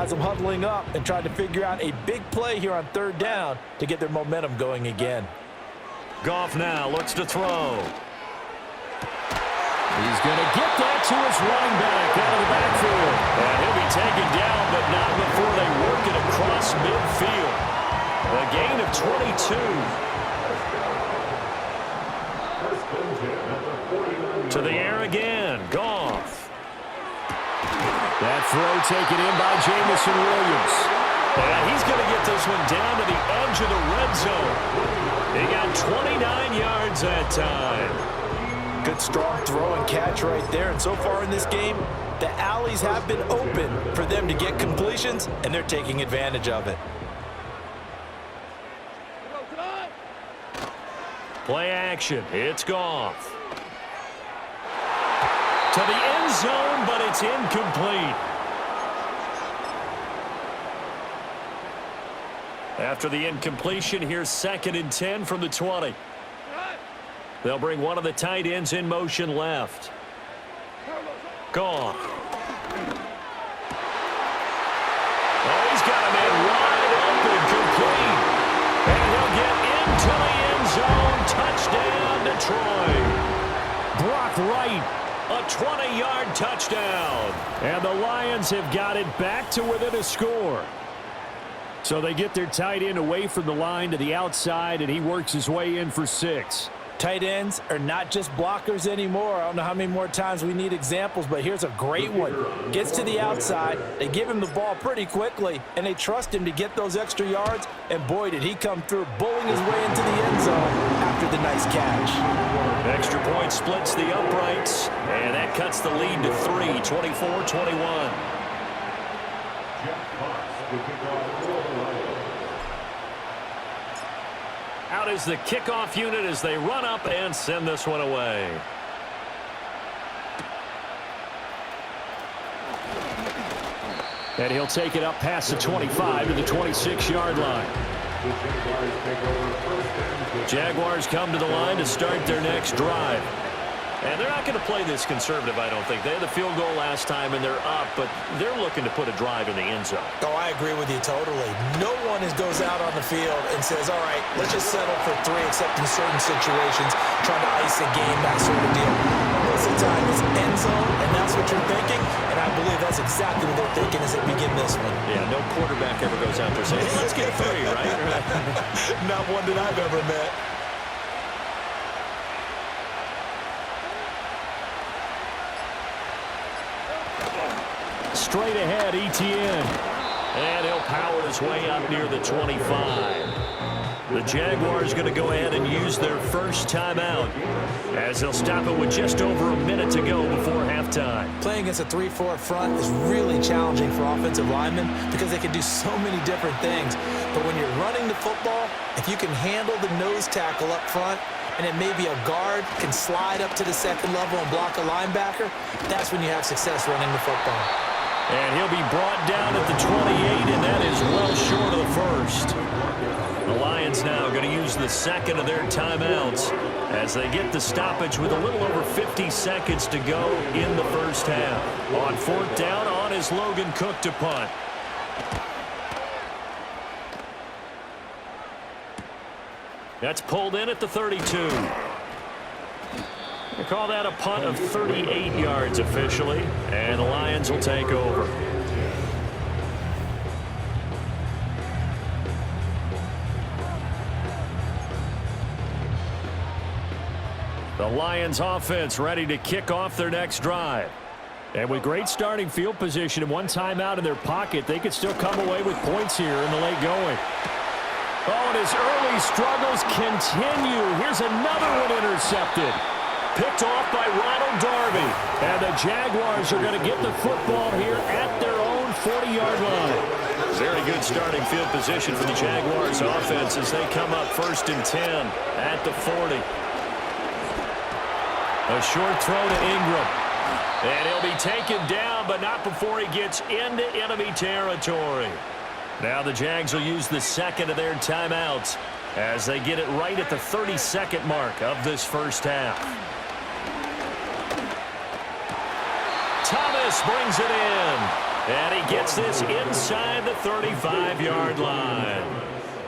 has them huddling up and trying to figure out a big play here on third down to get their momentum going again. Goff now looks to throw. He's going to get that to his running back out of the backfield. And he'll be taken down, but not before they work it across midfield. A gain of 22. To the air again. Goff. That throw taken in by Jamison Williams. And he's going to get this one down to the edge of the red zone. He got 29 yards that time. Good strong throw and catch right there. And so far in this game, the alleys have been open for them to get completions, and they're taking advantage of it. Play action. It's Goff. To the end zone, but it's incomplete. After the incompletion, here's 2nd and 10 from the 20. They'll bring one of the tight ends in motion left. Goff. Oh, he's got a man wide open, complete. And he'll get into the end zone. Touchdown, Detroit. Brock Wright, a 20-yard touchdown. And the Lions have got it back to within a score. So they get their tight end away from the line to the outside, and he works his way in for 6. Tight ends are not just blockers anymore. I don't know how many more times we need examples, but here's a great one. Gets to the outside, they give him the ball pretty quickly, and they trust him to get those extra yards, and boy, did he come through, bowling his way into the end zone after the nice catch. Extra point splits the uprights, and that cuts the lead to 3, 24-21. Out is the kickoff unit as they run up and send this one away. And he'll take it up past the 25 to the 26-yard line. Jaguars come to the line to start their next drive. And they're not going to play this conservative, I don't think. They had the field goal last time, and they're up, but they're looking to put a drive in the end zone. Oh, I agree with you totally. No one goes out on the field and says, all right, let's just settle for 3, except in certain situations, trying to ice a game, that sort of deal. Most of the time, it's end zone, and that's what you're thinking, and I believe that's exactly what they're thinking as they begin this one. Yeah, no quarterback ever goes out there saying, hey, let's get 3, right? Not one that I've ever met. Straight ahead, Etienne. And he'll power his way up near the 25. The Jaguars going to go ahead and use their first timeout as they'll stop it with just over a minute to go before halftime. Playing against a 3-4 front is really challenging for offensive linemen because they can do so many different things. But when you're running the football, if you can handle the nose tackle up front, and it may be a guard can slide up to the second level and block a linebacker, that's when you have success running the football. And he'll be brought down at the 28, and that is well short of the first. The Lions now going to use the second of their timeouts as they get the stoppage with a little over 50 seconds to go in the first half. On 4th down, on is Logan Cook to punt. That's pulled in at the 32. We'll call that a punt of 38 yards officially, and the Lions will take over. The Lions offense ready to kick off their next drive. And with great starting field position and one timeout in their pocket, they could still come away with points here in the late going. Oh, and his early struggles continue. Here's another one intercepted. Picked off by Ronald Darby. And the Jaguars are going to get the football here at their own 40-yard line. Very good starting field position for the Jaguars offense as they come up 1st and 10 at the 40. A short throw to Ingram. And he'll be taken down, but not before he gets into enemy territory. Now the Jags will use the second of their timeouts as they get it right at the 32nd mark of this first half. Thomas brings it in. And he gets this inside the 35-yard line.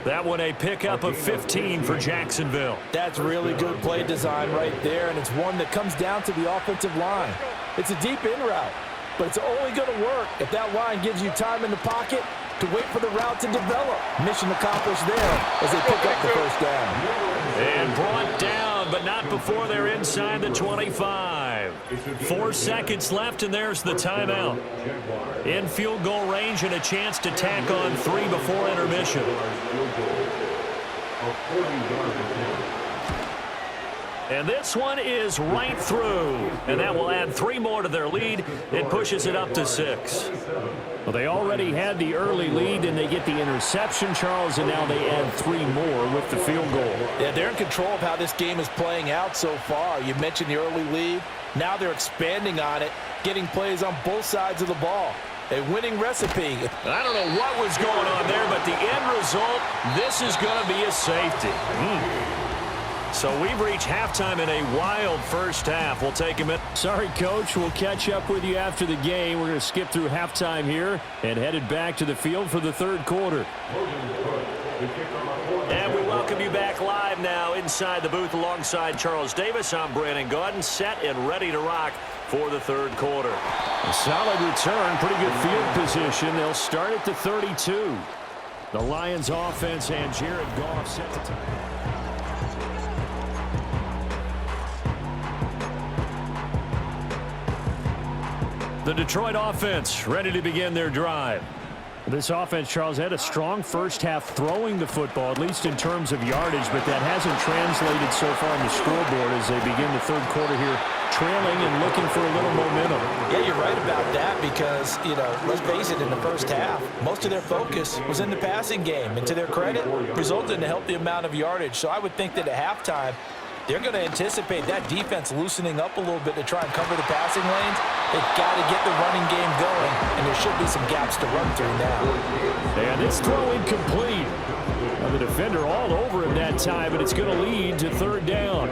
That one a pickup of 15 for Jacksonville. That's really good play design right there, and it's one that comes down to the offensive line. It's a deep in route, but it's only going to work if that line gives you time in the pocket to wait for the route to develop. Mission accomplished there as they pick up the first down. And brought down, but not before they're inside the 25. 4 seconds left, and there's the timeout. In field goal range and a chance to tack on 3 before intermission. And this one is right through. And that will add 3 more to their lead. It pushes it up to 6. Well, they already had the early lead, and they get the interception, Charles, and now they add 3 more with the field goal. Yeah, they're in control of how this game is playing out so far. You mentioned the early lead. Now they're expanding on it, getting plays on both sides of the ball. A winning recipe. I don't know what was going on there, but the end result, this is going to be a safety. So we've reached halftime in a wild first half. We'll take a minute. Sorry, Coach. We'll catch up with you after the game. We're going to skip through halftime here and headed back to the field for the third quarter. And we welcome you back live now inside the booth alongside Charles Davis. I'm Brandon Gaudin, set and ready to rock for the third quarter. A solid return, pretty good field position. They'll start at the 32. The Lions offense and Jared Goff set to time. The Detroit offense ready to begin their drive. This offense, Charles, had a strong first half throwing the football, at least in terms of yardage, but that hasn't translated so far on the scoreboard as they begin the third quarter here, trailing and looking for a little momentum. Yeah, you're right about that because, let's face it, in the first half, most of their focus was in the passing game. And to their credit, resulted in a healthy amount of yardage. So I would think that at halftime, they're going to anticipate that defense loosening up a little bit to try and cover the passing lanes. They've got to get the running game going, and there should be some gaps to run through now. And this throw incomplete. Now the defender all over him that time, but it's going to lead to third down.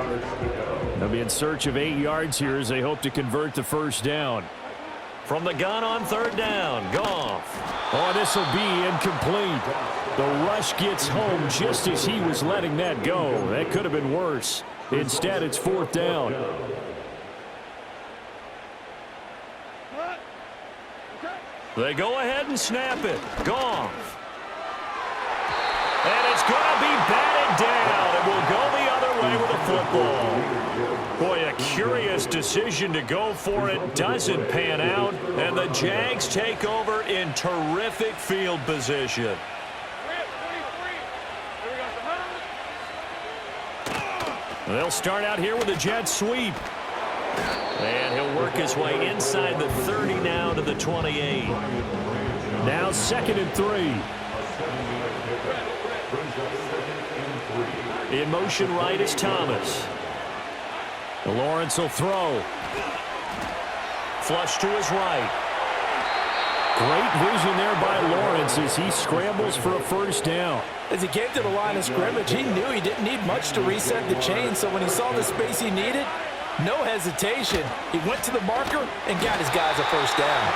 They'll be in search of 8 yards here as they hope to convert the first down. From the gun on third down, Goff. Oh, this will be incomplete. The rush gets home just as he was letting that go. That could have been worse. Instead, it's fourth down. They go ahead and snap it. Goff. And it's going to be batted down. It will go the other way with the football. Boy, a curious decision to go for it. Doesn't pan out. And the Jags take over in terrific field position. They'll start out here with a jet sweep. And he'll work his way inside the 30 now to the 28. Now 2nd and 3. In motion right is Thomas. Lawrence will throw. Flush to his right. Great vision there by Lawrence as he scrambles for a first down. As he came to the line of scrimmage, he knew he didn't need much to reset the chain, so when he saw the space he needed, no hesitation. He went to the marker and got his guys a first down.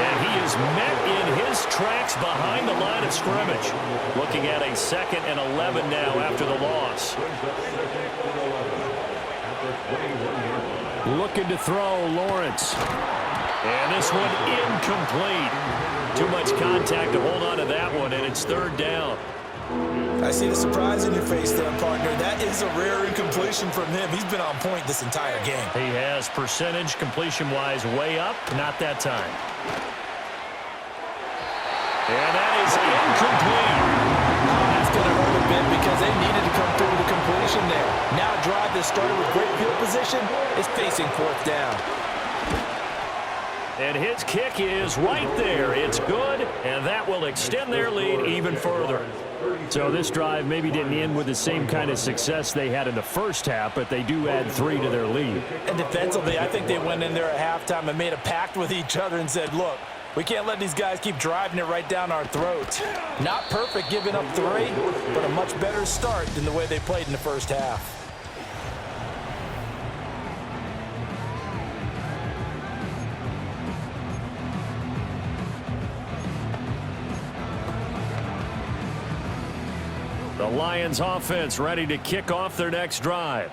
And he is met in his tracks behind the line of scrimmage. Looking at a 2nd and 11 now after the loss. Looking to throw, Lawrence. And this one incomplete. Too much contact to hold on to that one, and it's third down. I see the surprise in your face there, partner. That is a rare incompletion from him. He's been on point this entire game. He has percentage completion-wise way up, not that time. And that is incomplete. Oh, that's going to hurt a bit because they needed to come through with a completion there. Now a drive that started with great field position is facing fourth down. And his kick is right there. It's good, and that will extend their lead even further. So this drive maybe didn't end with the same kind of success they had in the first half, but they do add 3 to their lead. And defensively, I think they went in there at halftime and made a pact with each other and said, look, we can't let these guys keep driving it right down our throats. Not perfect giving up 3, but a much better start than the way they played in the first half. The Lions offense ready to kick off their next drive.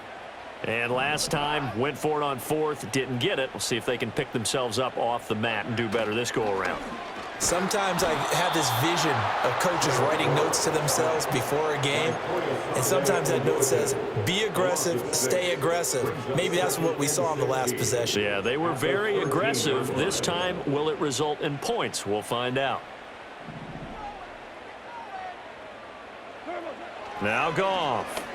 And last time, went for it on fourth, didn't get it. We'll see if they can pick themselves up off the mat and do better this go-around. Sometimes I have this vision of coaches writing notes to themselves before a game, and sometimes that note says, be aggressive, stay aggressive. Maybe that's what we saw in the last possession. Yeah, they were very aggressive. This time, will it result in points? We'll find out. Now Goff.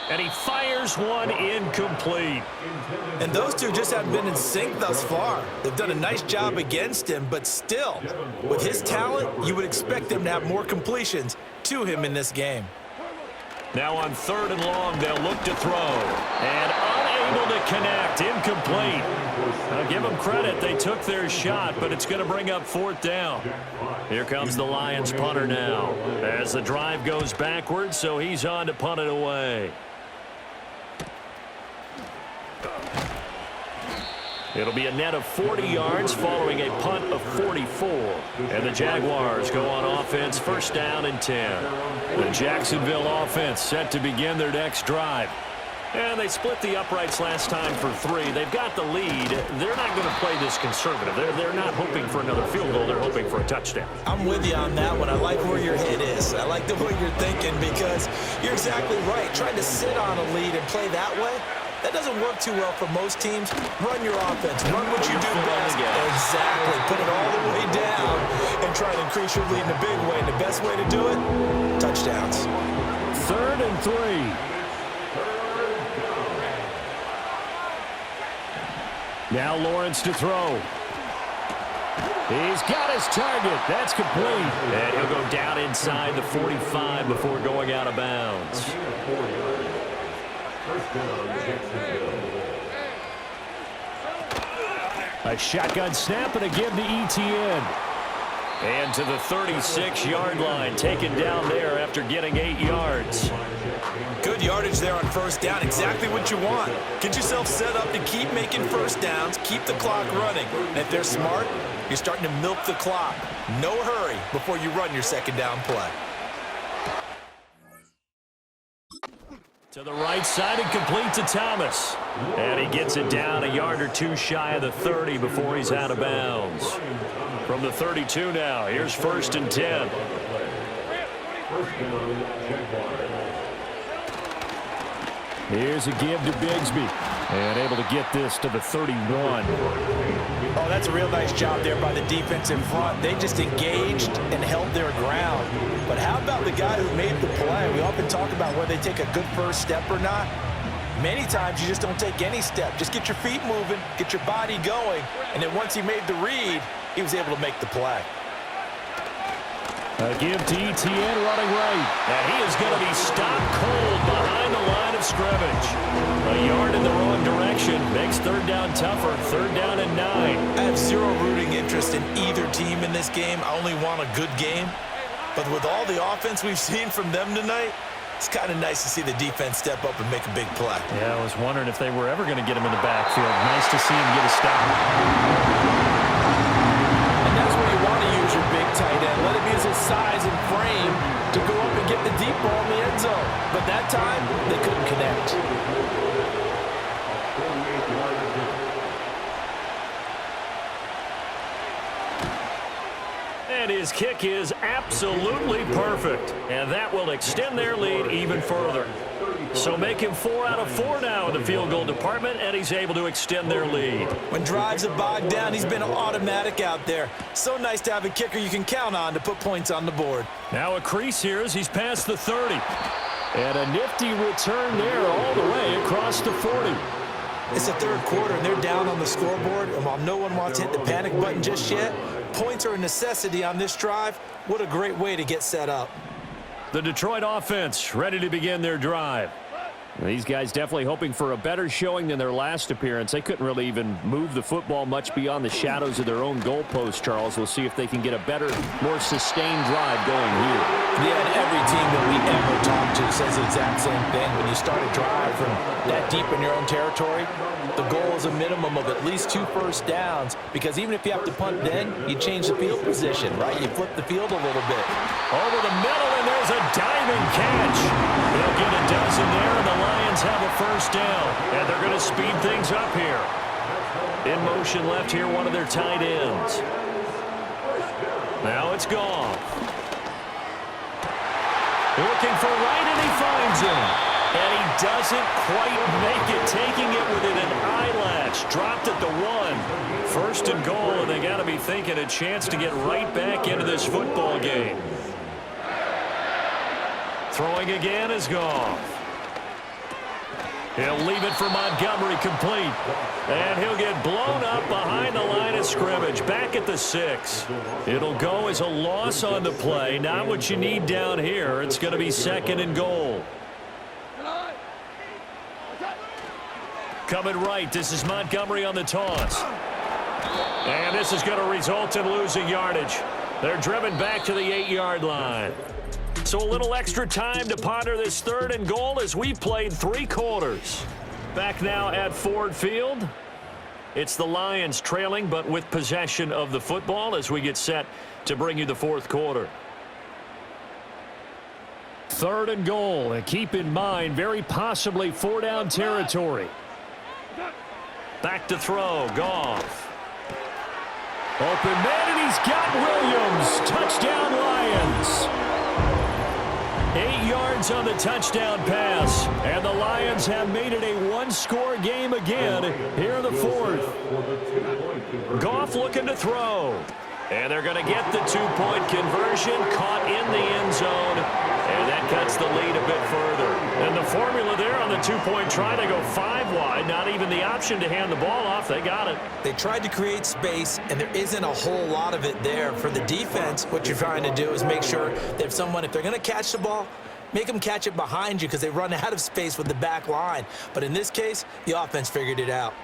And he fires one incomplete. And those two just haven't been in sync thus far. They've done a nice job against him, but still, with his talent, you would expect them to have more completions to him in this game. Now on 3rd and long, they'll look to throw. And unable to connect, incomplete. I'll give them credit, they took their shot, but it's going to bring up 4th down. Here comes the Lions punter now, as the drive goes backwards, so he's on to punt it away. It'll be a net of 40 yards following a punt of 44. And the Jaguars go on offense, 1st down and 10. The Jacksonville offense set to begin their next drive. And they split the uprights last time for 3. They've got the lead. They're not going to play this conservative. They're not hoping for another field goal. They're hoping for a touchdown. I'm with you on that one. I like where your head is. I like the way you're thinking because you're exactly right. Trying to sit on a lead and play that way, that doesn't work too well for most teams. Run your offense. Run what you do best. Exactly. Put it all the way down and try to increase your lead in a big way. And the best way to do it, touchdowns. 3rd and 3. Now Lawrence to throw. He's got his target. That's complete. And he'll go down inside the 45 before going out of bounds. A shotgun snap and a give to ETN. And to the 36-yard line, taken down there after getting 8 yards. Good yardage there on 1st down. Exactly what you want. Get yourself set up to keep making 1st downs, keep the clock running. And if they're smart, you're starting to milk the clock. No hurry before you run your 2nd down play. To the right side and complete to Thomas. And he gets it down a yard or 2 shy of the 30 before he's out of bounds. From the 32 now, here's 1st and 10. Here's a give to Bigsby. And able to get this to the 31. Oh, that's a real nice job there by the defense in front. They just engaged and held their ground. But how about the guy who made the play? We often talk about whether they take a good first step or not. Many times you just don't take any step. Just get your feet moving, get your body going, and then once he made the read, he was able to make the play. A give to ETN running right. And he is going to be stopped cold behind the line of scrimmage. A yard in the wrong direction makes 3rd down tougher. 3rd down and 9. I have zero rooting interest in either team in this game. I only want a good game. But with all the offense we've seen from them tonight, it's kind of nice to see the defense step up and make a big play. Yeah, I was wondering if they were ever going to get him in the backfield. Nice to see him get a stop. And that's where you want to use your big tight end. Let him use his size and frame to go up and get the deep ball in the end zone. But that time, they couldn't connect. And his kick is absolutely perfect. And that will extend their lead even further. So make him 4 out of 4 now in the field goal department, and he's able to extend their lead. When drives are bogged down, he's been automatic out there. So nice to have a kicker you can count on to put points on the board. Now a crease here as he's past the 30. And a nifty return there all the way across the 40. It's the 3rd quarter, and they're down on the scoreboard. And while no one wants to hit the panic button just yet, points are a necessity on this drive. What a great way to get set up. The Detroit offense ready to begin their drive. These guys definitely hoping for a better showing than their last appearance. They couldn't really even move the football much beyond the shadows of their own goalpost, Charles. We'll see if they can get a better, more sustained drive going here. Yeah, and every team that we ever talk to says the exact same thing. When you start a drive from that deep in your own territory, the goal is a minimum of at least 2 first downs, because even if you have to punt then, you change the field position, right? You flip the field a little bit. Over the middle, and there's a diving catch. They'll get a dozen there, and the Lions have a first down. And they're going to speed things up here. In motion left here, one of their tight ends. Now it's Goff. Looking for right, and he finds him. And he doesn't quite make it, taking it within an eyelash. Dropped at the 1. First and goal, and they got to be thinking a chance to get right back into this football game. Throwing again is Goff. He'll leave it for Montgomery, complete. And he'll get blown up behind the line of scrimmage, back at the 6. It'll go as a loss on the play. Not what you need down here. It's going to be second and goal. Coming right, this is Montgomery on the toss. And this is going to result in losing yardage. They're driven back to the 8-yard line. So a little extra time to ponder this third and goal as we played 3 quarters. Back now at Ford Field. It's the Lions trailing, but with possession of the football as we get set to bring you the fourth quarter. Third and goal, and keep in mind, very possibly 4-down territory. Back to throw, Goff. Open man, and he's got Williams. Touchdown, Lions. 8 yards on the touchdown pass, and the Lions have made it a 1-score game again here in the fourth. Goff looking to throw, and they're going to get the 2-point conversion, caught in the end zone, and that cuts the lead a bit further. And the formula there on the 2-point try to go 5 wide, not even the option to hand the ball off. They got it. They tried to create space, and there isn't a whole lot of it there. For the defense, what you're trying to do is make sure that if they're going to catch the ball, make them catch it behind you, because they run out of space with the back line. But in this case, the offense figured it out.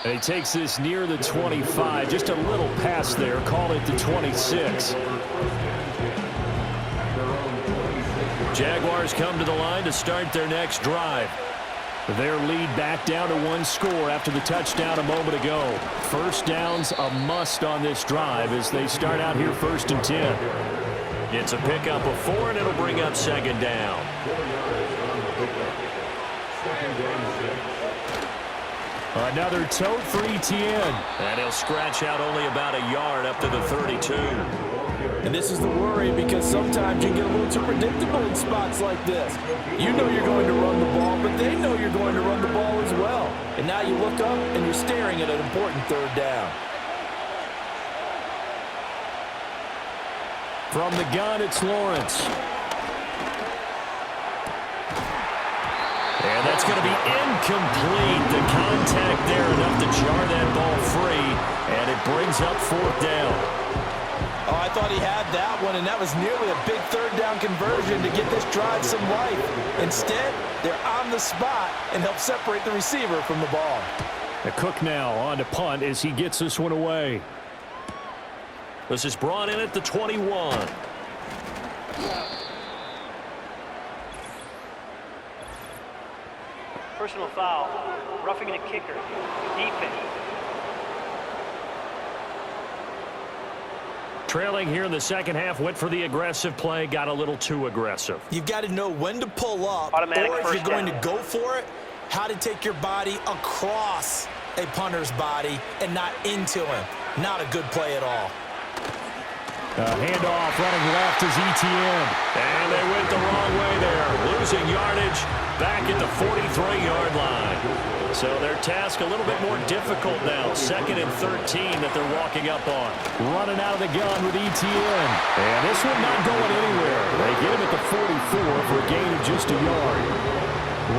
And he takes this near the 25. Just a little pass there. Call it the 26. Jaguars come to the line to start their next drive. Their lead back down to 1 score after the touchdown a moment ago. First down's a must on this drive as they start out here 1st and 10. It's a pickup of 4, and it'll bring up 2nd down. Another tote for ETN. And he'll scratch out only about a yard up to the 32. And this is the worry, because sometimes you get a little too predictable in spots like this. You know you're going to run the ball, but they know you're going to run the ball as well. And now you look up and you're staring at an important 3rd down. From the gun, it's Lawrence. And that's going to be incomplete. The contact there enough to jar that ball free, and it brings up 4th down. Oh, I thought he had that one, and that was nearly a big 3rd down conversion to get this drive some life. Instead, they're on the spot and help separate the receiver from the ball. The Cook now on to punt as he gets this one away. This is brought in at the 21. Personal foul, roughing the kicker, defense. Trailing here in the second half, went for the aggressive play, got a little too aggressive. You've got to know when to pull up, Automatic or if you're going down. to go for it, how to take your body across a punter's body and not into him. Not a good play at all. Handoff running left is ETN. And they went the wrong way there. Losing yardage back at the 43-yard line. So their task a little bit more difficult now. 2nd and 13 that they're walking up on. Running out of the gun with ETN. And this one not going anywhere. They get him at the 44 for a gain of just a yard.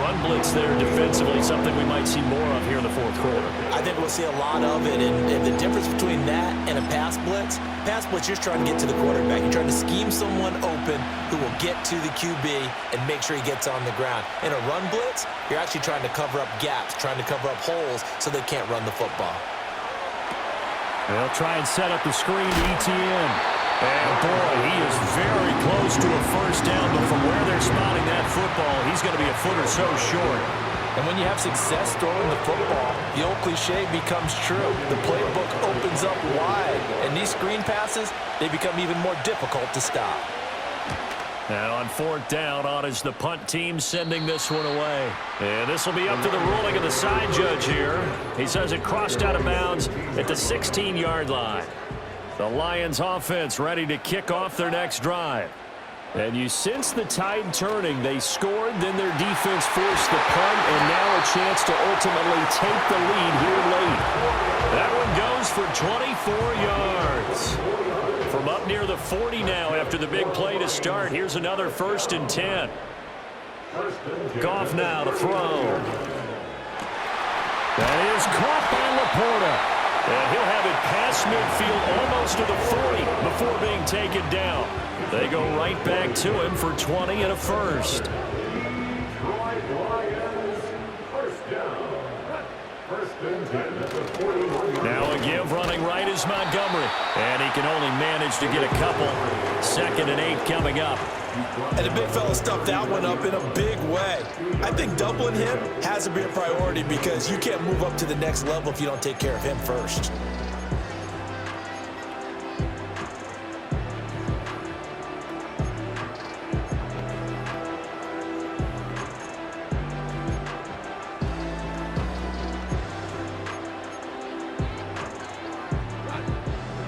Run blitz there defensively, something we might see more of here in the fourth quarter. I think we'll see a lot of it, and the difference between that and a pass blitz, you're just trying to get to the quarterback. You're trying to scheme someone open who will get to the QB and make sure he gets on the ground. In a run blitz, you're actually trying to cover up gaps, trying to cover up holes so they can't run the football. They'll try and set up the screen to ETN. And boy, he is very close to a first down, but from where they're spotting that football, he's going to be a foot or so short. And when you have success throwing the football, the old cliche becomes true. The playbook opens up wide, and these screen passes, they become even more difficult to stop. And on fourth down, on is the punt team sending this one away. And this will be up to the ruling of the side judge here. He says it crossed out of bounds at the 16-yard line. The Lions offense ready to kick off their next drive. And you sense the tide turning. They scored, then their defense forced the punt, and now a chance to ultimately take the lead here late. That one goes for 24 yards. From up near the 40 now after the big play to start. Here's another 1st and 10. Goff now to throw. That is caught by Laporta. And he'll have it past midfield almost to the 40 before being taken down. They go right back to him for 20 and a first. Now a give running right is Montgomery. And he can only manage to get a couple. 2nd and 8 coming up. And the big fella stuffed that one up in a big way. I think doubling him has to be a priority because you can't move up to the next level if you don't take care of him first.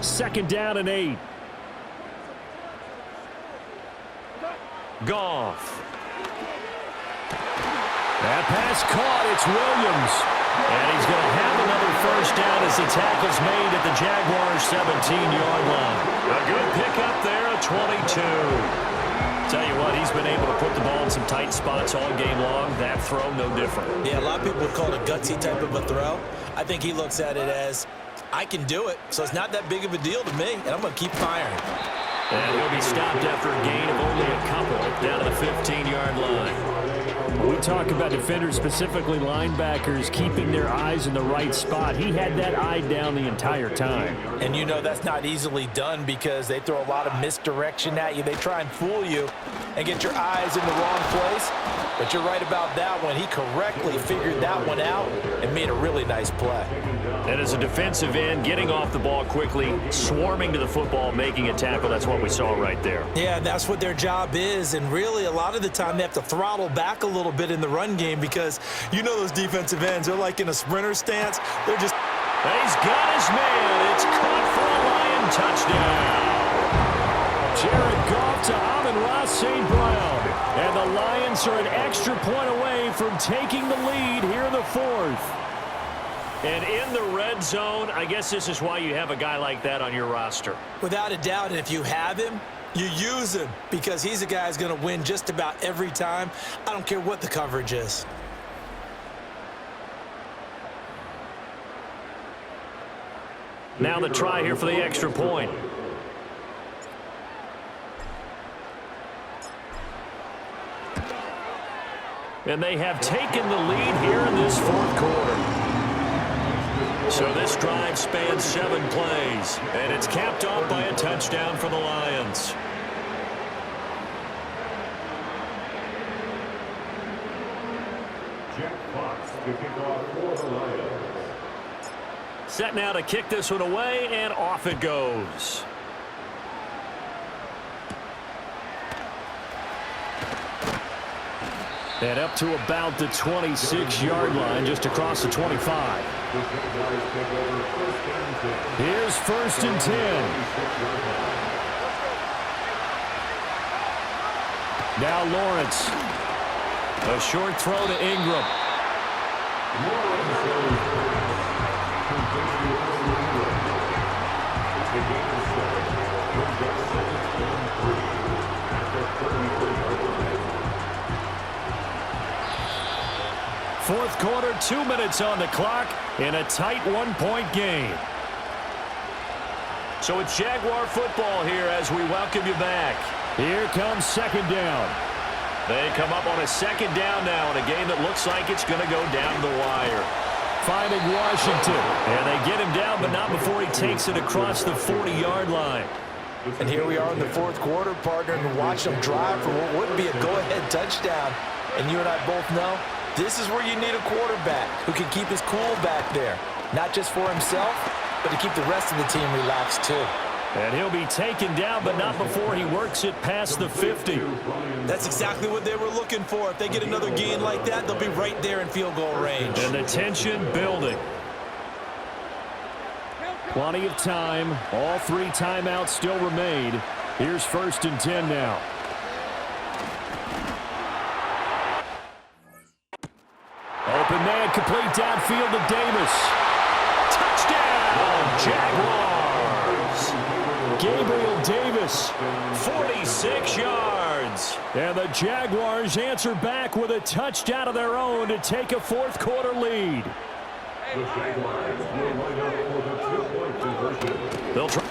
Second down and 8. Goff. That pass caught. It's Williams. And he's going to have another first down as the tackle's made at the Jaguars' 17-yard line. A good pickup there, a 22. Tell you what, he's been able to put the ball in some tight spots all game long. That throw, no different. Yeah, a lot of people would call it a gutsy type of a throw. I think he looks at it as, I can do it, so it's not that big of a deal to me, and I'm going to keep firing. And he'll be stopped after a gain of only a couple down to the 15-yard line. We talk about defenders, specifically linebackers, keeping their eyes in the right spot. He had that eye down the entire time. And you know that's not easily done because they throw a lot of misdirection at you. They try and fool you and get your eyes in the wrong place. But you're right about that one. He correctly figured that one out and made a really nice play. And as a defensive end, getting off the ball quickly, swarming to the football, making a tackle, that's what we saw right there. Yeah, that's what their job is. And really, a lot of the time, they have to throttle back a little bit in the run game because you know those defensive ends, they're like in a sprinter stance. They're just... He's got his man. It's caught for a Lion touchdown. Jared Goff to Amon-Ra St. Brown. And the Lions are an extra point away from taking the lead here in the 4th. And in the red zone, I guess this is why you have a guy like that on your roster. Without a doubt, and if you have him, you use him because he's a guy who's going to win just about every time. I don't care what the coverage is. Now the try here for the extra point. And they have taken the lead here in this 4th quarter. So this drive spans 7 plays, and it's capped off by a touchdown for the Lions. Set now to kick this one away, and off it goes. And up to about the 26-yard line, just across the 25. Here's 1st and 10. Now Lawrence. A short throw to Ingram. Fourth quarter, 2 minutes on the clock in a tight 1-point game. So it's Jaguar football here as we welcome you back. Here comes 2nd down. They come up on a 2nd down now in a game that looks like it's going to go down the wire. Finding Washington. And they get him down, but not before he takes it across the 40-yard line. And here we are in the fourth quarter, partner, and watch them drive for what would be a go-ahead touchdown. And you and I both know this is where you need a quarterback who can keep his cool back there, not just for himself, but to keep the rest of the team relaxed too. And he'll be taken down, but not before he works it past the 50. That's exactly what they were looking for. If they get another gain like that, they'll be right there in field goal range. And the tension building. Plenty of time. All three timeouts still remain. Here's 1st and 10 now. Open man, complete downfield to Davis. Touchdown, Jaguars. Gabriel Davis, 46 yards. And the Jaguars answer back with a touchdown of their own to take a fourth quarter lead. The Jaguars will line up for the two-point conversion. They'll try.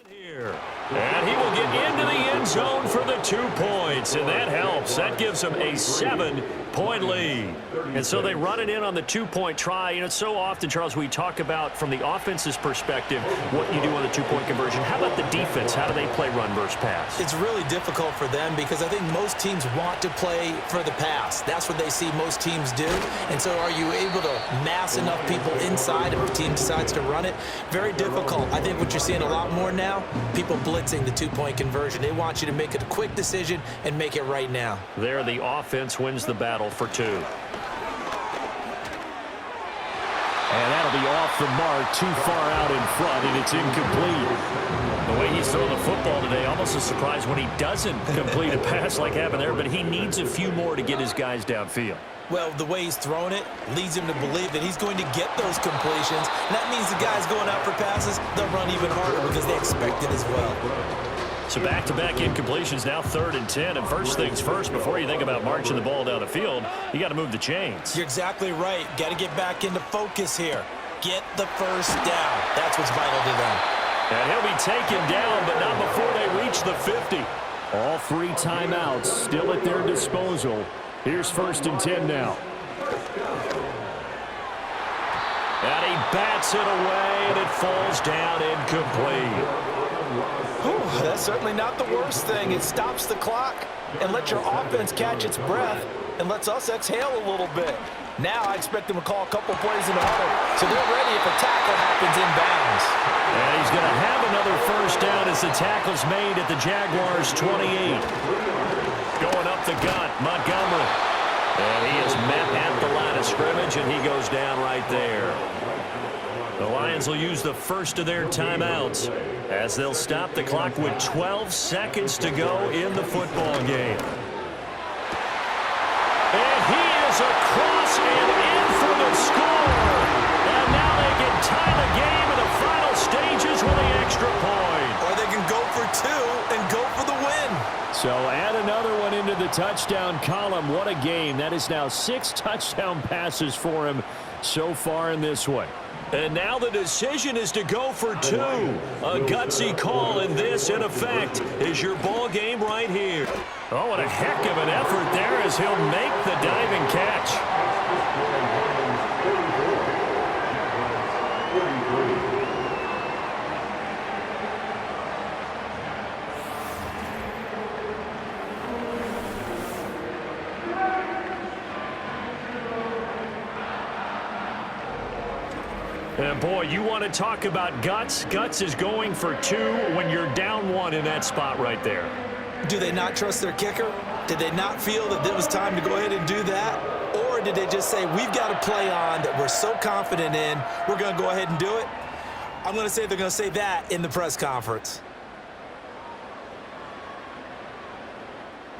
Here. And he will get into the end zone for the 2 points, and that helps. That gives them a 7-point lead. And so they run it in on the 2-point try. You know, so often, Charles, we talk about from the offense's perspective what you do on the 2-point conversion. How about the defense? How do they play run versus pass? It's really difficult for them because I think most teams want to play for the pass. That's what they see most teams do. And so are you able to mass enough people inside if the team decides to run it? Very difficult. I think what you're seeing a lot more now, people blitzing the 2-point conversion. They want you to make a quick decision and make it right now. There, the offense wins the battle for 2. And that'll be off the mark, too far out in front, and it's incomplete. The way he's throwing the football today, almost a surprise when he doesn't complete a pass like happened there, but he needs a few more to get his guys downfield. Well, the way he's throwing it leads him to believe that he's going to get those completions. And that means the guys going out for passes, they'll run even harder because they expect it as well. So back-to-back incompletions, now 3rd and 10. And first things first, before you think about marching the ball down the field, you got to move the chains. You're exactly right. Got to get back into focus here. Get the first down. That's what's vital to them. And he'll be taken down, but not before they reach the 50. All three timeouts still at their disposal. Here's 1st and 10 now. And he bats it away, and it falls down incomplete. Whew, that's certainly not the worst thing. It stops the clock and lets your offense catch its breath and lets us exhale a little bit. Now I expect them to call a couple plays in the huddle, so they're ready if a tackle happens inbounds. And he's going to have another first down as the tackle's made at the Jaguars' 28. Going up the gut, Montgomery. And he is met at the line of scrimmage, and he goes down right there. The Lions will use the first of their timeouts as they'll stop the clock with 12 seconds to go in the football game. And he is across and in for the score. And now they can tie the game in the final stages with the extra point. Or they can go for 2 and go for the win. So add another one into the touchdown column. What a game. That is now 6 touchdown passes for him so far in this one. And now the decision is to go for 2. A gutsy call, and this, in effect, is your ball game right here. Oh, what a heck of an effort there as he'll make the diving catch. And boy, you want to talk about guts. Guts is going for 2 when you're down 1 in that spot right there. Do they not trust their kicker? Did they not feel that it was time to go ahead and do that? Or did they just say, we've got a play on that we're so confident in, we're going to go ahead and do it? I'm going to say they're going to say that in the press conference.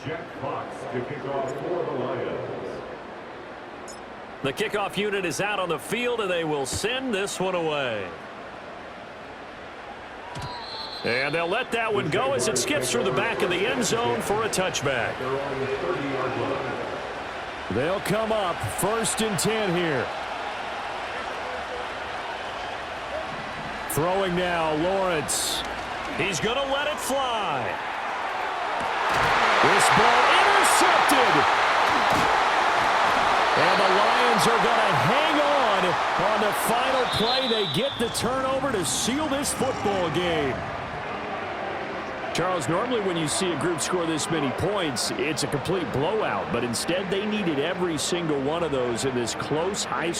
Jack Fox to kick off for the Lions. The kickoff unit is out on the field, and they will send this one away. And they'll let that one go as it skips through the back of the end zone for a touchback. They're on the 30-yard line. They'll come up 1st and 10 here. Throwing now, Lawrence. He's going to let it fly. This ball intercepted. And the Lions are going to hang on the final play. They get the turnover to seal this football game. Charles, normally when you see a group score this many points, it's a complete blowout. But instead, they needed every single one of those in this close, high-scoring